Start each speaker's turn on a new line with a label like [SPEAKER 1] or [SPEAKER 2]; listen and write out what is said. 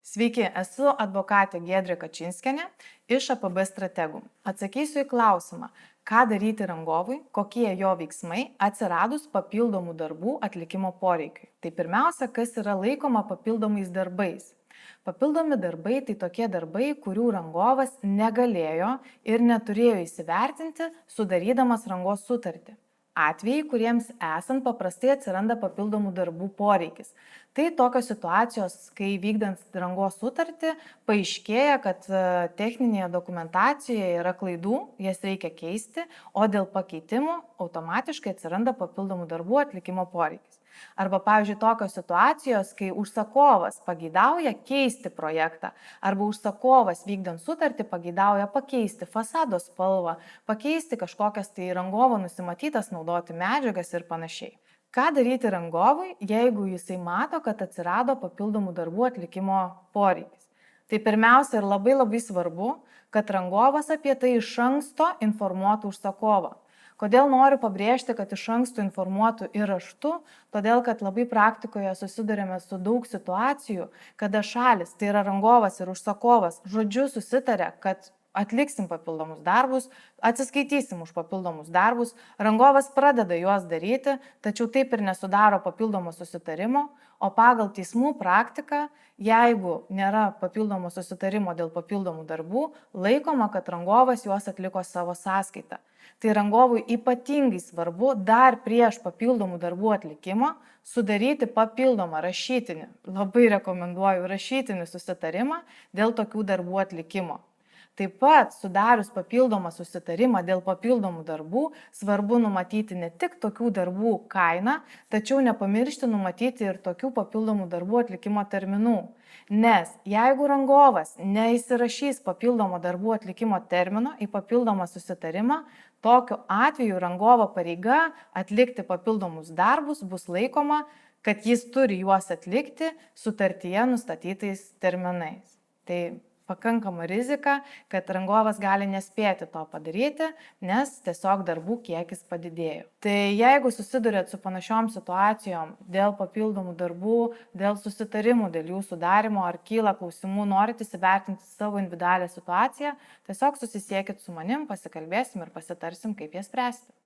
[SPEAKER 1] Sveiki, esu advokatė Giedrė Kačinskienė iš APB strategų. Atsakysiu į klausimą, ką daryti rangovui, kokie jo veiksmai atsiradus papildomų darbų atlikimo poreikiui. Tai pirmiausia, kas yra laikoma papildomais darbais. Papildomi darbai tai tokie darbai, kurių rangovas negalėjo ir neturėjo įsivertinti, sudarydamas rangos sutartį. Atvejai, kuriems esant paprastai atsiranda papildomų darbų poreikis. Tai tokios situacijos, kai vykdant rangos sutartį, paaiškėja, kad techninėje dokumentacijoje yra klaidų, jas reikia keisti, o dėl pakeitimų automatiškai atsiranda papildomų darbų atlikimo poreikis. Arba, pavyzdžiui, tokios situacijos, kai užsakovas pageidauja keisti projektą, arba užsakovas vykdant sutartį pageidauja pakeisti fasado spalvą, pakeisti kažkokias tai rangovo nusimatytas naudoti medžiagas ir panašiai. Ką daryti rangovui, jeigu jisai mato, kad atsirado papildomų darbų atlikimo poreikis? Tai pirmiausia ir labai svarbu, kad rangovas apie tai iš anksto informuotų užsakovą. Kodėl noriu pabrėžti, kad iš anksto informuotų ir raštu? Todėl, kad labai praktikoje susidurėme su daug situacijų, kada šalis, tai yra rangovas ir užsakovas, žodžiu susitarė, kad atliksim papildomus darbus, atsiskaitysim už papildomus darbus, rangovas pradeda juos daryti, tačiau taip ir nesudaro papildomo susitarimo, o pagal teismų praktiką, jeigu nėra papildomo susitarimo dėl papildomų darbų, laikoma, kad rangovas juos atliko savo sąskaitą. Tai rangovui ypatingai svarbu dar prieš papildomų darbų atlikimą sudaryti papildomą rašytinį, labai rekomenduoju rašytinį susitarimą dėl tokių darbų atlikimo. Taip pat sudarius papildomą susitarimą dėl papildomų darbų, svarbu numatyti ne tik tokių darbų kainą, tačiau nepamiršti numatyti ir tokių papildomų darbų atlikimo terminų. Nes jeigu rangovas neįsirašys papildomo darbų atlikimo termino į papildomą susitarimą, tokiu atveju rangovo pareiga atlikti papildomus darbus bus laikoma, kad jis turi juos atlikti sutartyje nustatytais terminais. Tai pakankama rizika, kad rangovas gali nespėti to padaryti, nes tiesiog darbų kiekis padidėjo. Tai jeigu susidurėt su panašiom situacijom dėl papildomų darbų, dėl susitarimų, dėl jų sudarimo ar kyla klausimų, norit įsivertinti savo individualią situaciją, tiesiog susisiekit su manim, pasikalbėsim ir pasitarsim, kaip jas spręsti.